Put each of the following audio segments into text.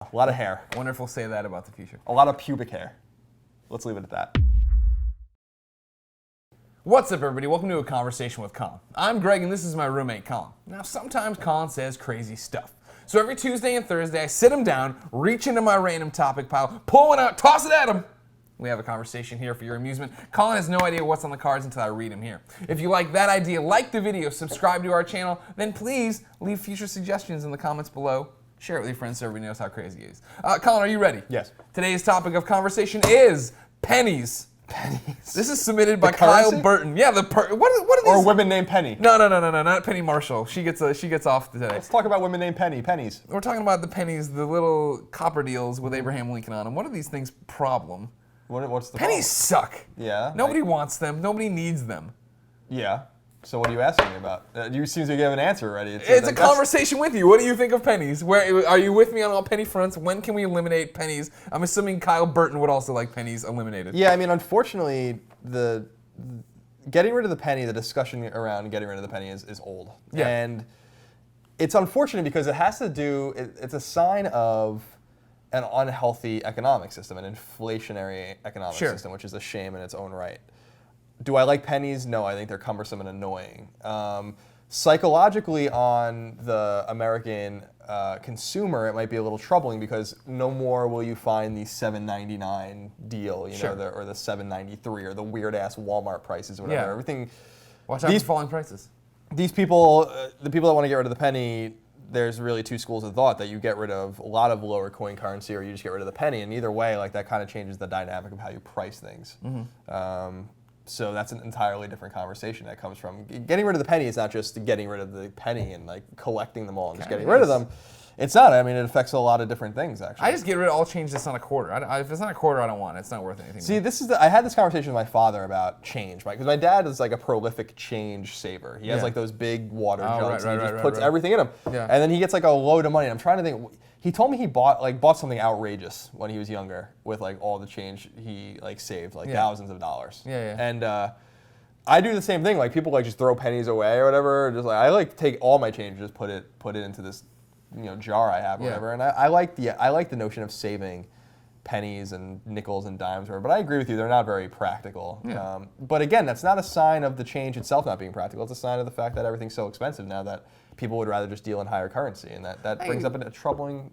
A lot of hair. I wonder if we'll say that about the future. A lot of pubic hair. Let's leave it at that. What's up, everybody? Welcome to A Conversation with Colin. I'm Greg, and this is my roommate, Colin. Now, sometimes Colin says crazy stuff. So every Tuesday and Thursday, I sit him down, reach into my random topic pile, pull one out, toss it at him. We have a conversation here for your amusement. Colin has no idea what's on the cards until I read him here. If you like that idea, like the video, subscribe to our channel, then please leave future suggestions in the comments below. Share it with your friends so everybody knows how crazy he is. Colin, are you ready? Yes. Today's topic of conversation is pennies. Pennies. This is submitted by currency? Kyle Burton. Yeah, what are these? Or women named Penny. No, not Penny Marshall. She gets off today. Let's talk about women named Penny. Pennies. We're talking about the pennies, the little copper deals with Abraham Lincoln on them. What are these things' problem? What's the Pennies suck. Yeah. Nobody wants them. Nobody needs them. Yeah. So what are you asking me about? You seem to give an answer already. It's a conversation with you. What do you think of pennies? Where are you with me on all penny fronts? When can we eliminate pennies? I'm assuming Kyle Burton would also like pennies eliminated. Yeah, I mean, unfortunately, the getting rid of the penny, the discussion around getting rid of the penny is old. Yeah. And it's unfortunate because it has to do, it's a sign of an unhealthy economic system, an inflationary economic system, which is a shame in its own right. Do I like pennies? No, I think they're cumbersome and annoying. Psychologically, on the American consumer, it might be a little troubling because no more will you find the $7.99 deal, or the $7.93 or the weird ass Walmart prices or whatever. Yeah. Everything. Watch out for falling prices. These people, the people that want to get rid of the penny, there's really two schools of thought, that you get rid of a lot of lower coin currency or you just get rid of the penny. And either way, like, that kind of changes the dynamic of how you price things. Mm-hmm. So that's an entirely different conversation that comes from getting rid of the penny. Is not just getting rid of the penny and like collecting them all and just getting rid of them. It's not. I mean, it affects a lot of different things, actually. I just get rid of all change that's not a quarter. If it's not a quarter, I don't want it. It's not worth anything. See, I had this conversation with my father about change, right? Because my dad is like a prolific change saver. He has like those big water jugs and he just puts everything in them. Yeah. And then he gets like a load of money. I'm trying to think. He told me he bought something outrageous when he was younger with like all the change he like saved, like thousands of dollars. Yeah. And I do the same thing. Like, people like just throw pennies away or whatever. Just like, I like take all my change, just put it into this jar I have or whatever. And I like the notion of saving pennies and nickels and dimes or whatever. But I agree with you, they're not very practical. Yeah. But again, that's not a sign of the change itself not being practical. It's a sign of the fact that everything's so expensive now that people would rather just deal in higher currency, and that brings up a troubling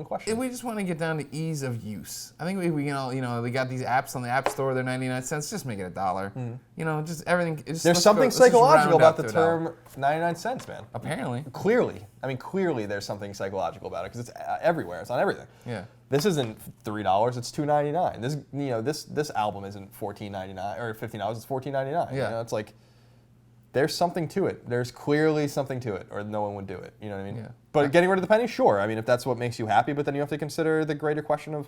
question. We just want to get down to ease of use. I think we can all, we got these apps on the App Store, they're 99 cents, just make it $1. Just everything. There's something psychological about the term 99 cents, man. Apparently. Clearly there's something psychological about it because it's everywhere. It's on everything. Yeah. This isn't $3, it's $2.99. This album isn't $14.99 or $15, it's $14.99. Yeah. It's like, there's something to it. There's clearly something to it, or no one would do it. You know what I mean? Yeah. But getting rid of the penny, sure. I mean, if that's what makes you happy, but then you have to consider the greater question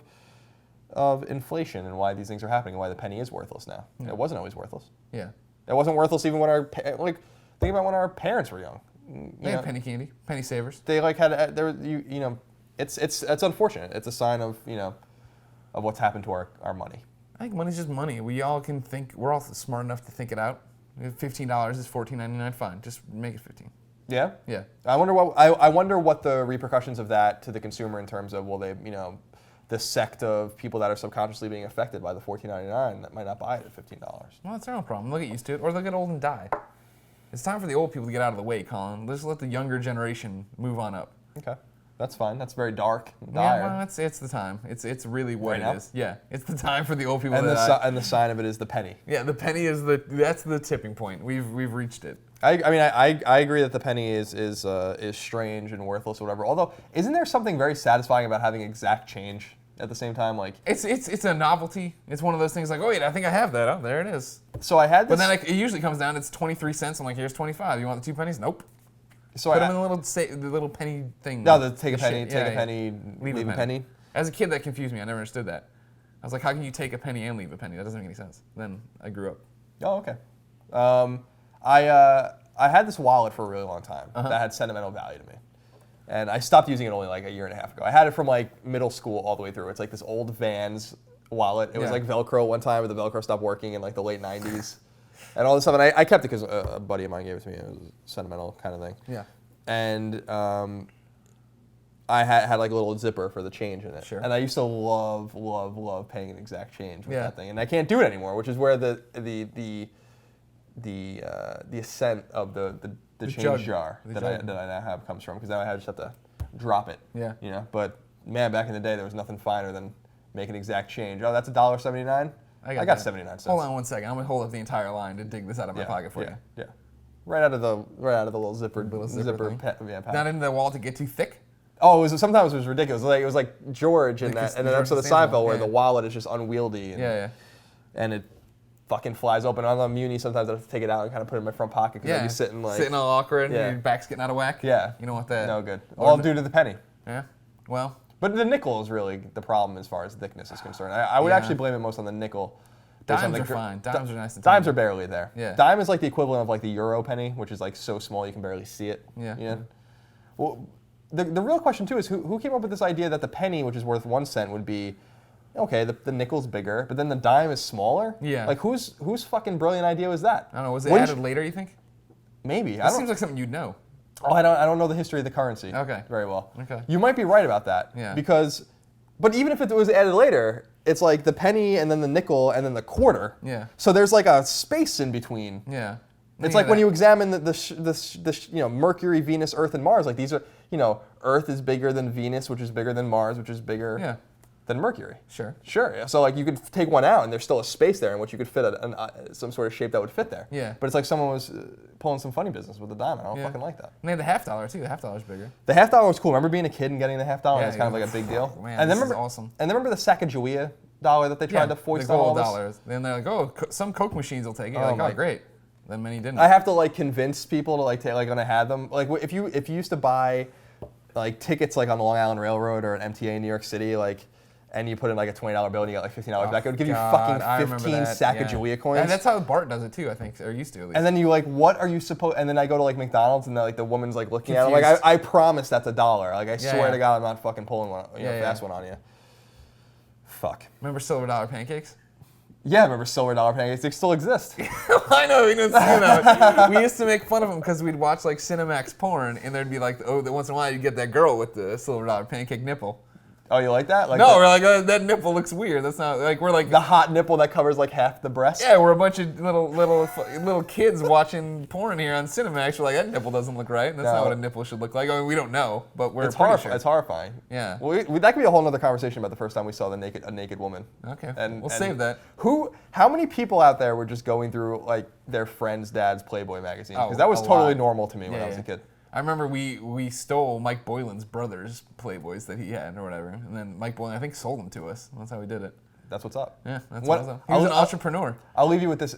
of inflation and why these things are happening and why the penny is worthless now. Yeah. It wasn't always worthless. Yeah. It wasn't worthless even when think about when our parents were young. They had penny candy, penny savers. They it's unfortunate. It's a sign of of what's happened to our money. I think money's just money. We all can think. We're all smart enough to think it out. $15 is $14.99. Fine, just make it 15. Yeah. Yeah. I wonder what the repercussions of that to the consumer in terms of, will they, the sect of people that are subconsciously being affected by the $14.99 that might not buy it at $15. Well, that's their own problem. They'll get used to it, or they'll get old and die. It's time for the old people to get out of the way, Colin. Let's let the younger generation move on up. Okay. That's fine. That's very dark and dire. dire. Yeah, well, it's the time. It's really what right it is. Yeah, it's the time for the old people. And the sign of it is the penny. Yeah, the penny is that's the tipping point. We've reached it. I agree that the penny is strange and worthless or whatever. Although, isn't there something very satisfying about having exact change at the same time? Like, it's a novelty. It's one of those things like, oh wait, I think I have that. Oh, there it is. So I had this. But then it usually comes down. It's 23 cents. I'm like, here's 25. You want the 2 pennies? Nope. So put them in the little penny thing. No, take a penny, leave a penny. As a kid, that confused me. I never understood that. I was like, how can you take a penny and leave a penny? That doesn't make any sense. Then I grew up. Oh, okay. I had this wallet for a really long time that had sentimental value to me. And I stopped using it only like a year and a half ago. I had it from like middle school all the way through. It's like this old Vans wallet. It was like Velcro one time, but the Velcro stopped working in like the late 90s. And all this stuff, and I kept it because a buddy of mine gave it to me. It was a sentimental kind of thing. Yeah. And I had like a little zipper for the change in it. Sure. And I used to love paying an exact change with that thing. And I can't do it anymore, which is where the ascent of the change jug. jar that I now have comes from, because now I just have to drop it. Yeah. You know, but man, back in the day there was nothing finer than make an exact change. Oh, that's $1.79. I got 79 cents. Hold on one second. I'm gonna hold up the entire line to dig this out of my pocket for you. Yeah. Right out of the little zipper thing. pack. Not into the wall to get too thick. Oh, sometimes it was ridiculous. It was like George in an episode of Seinfeld where the wallet is just unwieldy. And it fucking flies open on the Muni. Sometimes I have to take it out and kind of put it in my front pocket because I'd be sitting all awkward and your back's getting out of whack. Yeah. You don't want that. No good. All due to the penny. Yeah. Well. But the nickel is really the problem as far as thickness is concerned. I would actually blame it most on the nickel. Dimes are fine. Dimes are nice and dimes are barely there. Yeah. Dime is like the equivalent of like the euro penny, which is like so small you can barely see it. Yeah. You know? Well, the real question too is who came up with this idea that the penny, which is worth 1 cent, would be okay, the nickel's bigger, but then the dime is smaller? Yeah. Like whose fucking brilliant idea was that? I don't know. Was it added later, you think? Maybe. It seems like something you'd know. Oh, I don't know the history of the currency very well. Okay. You might be right about that. Yeah. But even if it was added later, it's like the penny and then the nickel and then the quarter. Yeah. So there's like a space in between. Yeah. It's like when you examine the Mercury, Venus, Earth, and Mars. Like these are, Earth is bigger than Venus, which is bigger than Mars, which is bigger than Mercury. Sure. Sure. Yeah. So like you could take one out, and there's still a space there in which you could fit some sort of shape that would fit there. Yeah. But it's like someone was pulling some funny business with the dime. I don't fucking like that. And they had the $half too. The $half bigger. The $half was cool. Remember being a kid and getting the $half? Yeah, It's kind of like a big deal. Man, and then this is awesome. And then remember the Sacagawea dollar that they tried to foist on all the of us? gold dollars. Then they're like, oh, some Coke machines will take it. You're like, oh, great. Then many didn't. I have to like convince people to like take when I had them. Like if you used to buy like tickets like on the Long Island Railroad or an MTA in New York City, like, and you put in like a $20 bill and you got like $15 back, it would give you fucking 15 Sacagawea coins. And that's how Bart does it too, I think, or used to at least. And then you like, what are you supposed? And then I go to like McDonald's and like the woman's like looking at it, like I promise that's $1. Like I swear to God, I'm not fucking pulling one, fast one on you. Fuck. Remember silver dollar pancakes? Yeah, I remember silver dollar pancakes. They still exist. I know, we used to make fun of them because we'd watch like Cinemax porn, and there'd be like, once in a while you'd get that girl with the silver dollar pancake nipple. Oh, you like that? Like no, we're like, that nipple looks weird. That's not like we're like the hot nipple that covers like half the breast. Yeah, we're a bunch of little kids watching porn here on Cinemax. We're like, that nipple doesn't look right. That's not what a nipple should look like. I mean, we don't know, but we're pretty sure. It's horrifying. Yeah. Well, that could be a whole other conversation about the first time we saw a naked woman. Okay. We'll save that. How many people out there were just going through like their friend's dad's Playboy magazine? Because that was totally normal to me when I was a kid. I remember we stole Mike Boylan's brother's Playboys that he had or whatever, and then Mike Boylan, I think, sold them to us. That's how we did it. That's what's up. Yeah, that's what's up. He was an entrepreneur. I'll leave you with this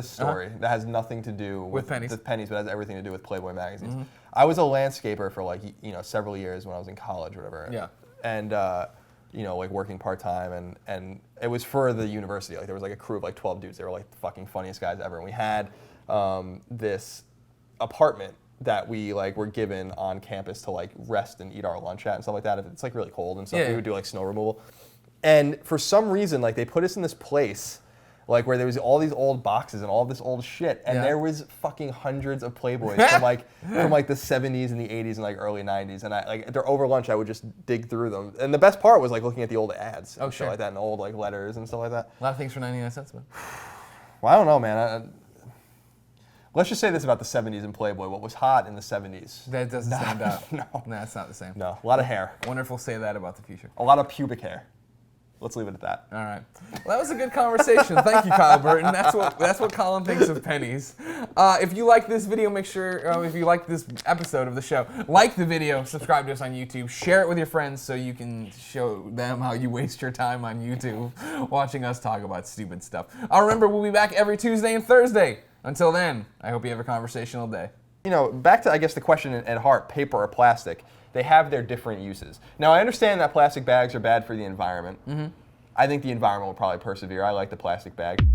story that has nothing to do with pennies. Pennies, but has everything to do with Playboy magazines. Mm-hmm. I was a landscaper for like several years when I was in college or whatever. Yeah. And like working part-time and it was for the university. Like there was like a crew of like 12 dudes. They were like the fucking funniest guys ever. And we had this apartment that we like were given on campus to like rest and eat our lunch at and stuff like that. If it's like really cold and stuff, we would do like snow removal. And for some reason, like they put us in this place like where there was all these old boxes and all this old shit, and there was fucking hundreds of Playboys from like the 70s and the 80s and like early 90s. And I like over lunch I would just dig through them. And the best part was like looking at the old ads and shit like that and old like letters and stuff like that. A lot of things for 99 cents, man. Well, I don't know, man. Let's just say this about the 70s and Playboy. What was hot in the 70s? That doesn't stand out. No. Nah, it's not the same. No, a lot of hair. Wonder if we'll say that about the future. A lot of pubic hair. Let's leave it at that. All right. Well, that was a good conversation. Thank you, Kyle Burton. That's what Colin thinks of pennies. If you like this video, make sure, if you like this episode of the show, like the video, subscribe to us on YouTube, share it with your friends so you can show them how you waste your time on YouTube watching us talk about stupid stuff. Remember, we'll be back every Tuesday and Thursday. Until then, I hope you have a conversational day. Back to, I guess, the question at heart, paper or plastic, they have their different uses. Now, I understand that plastic bags are bad for the environment. Mm-hmm. I think the environment will probably persevere. I like the plastic bag.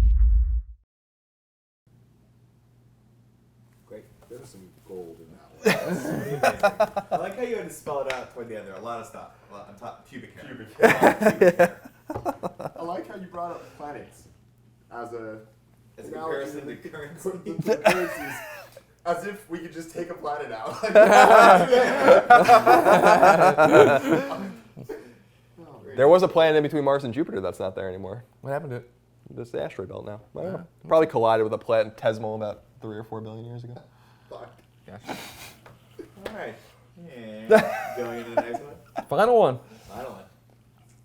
Great. There was some gold in that one. I like how you had to spell it out toward the end there. A lot of stuff. On top, pubic hair. I like how you brought up planets as a comparison to currency. currencies. As if we could just take a planet out. There was a planet in between Mars and Jupiter that's not there anymore. What happened to it? This is the asteroid belt now. I don't know. Probably collided with a planetesimal about 3 or 4 billion years ago. Fuck. Gotcha. All right. Yeah. Going into the next one. Final one.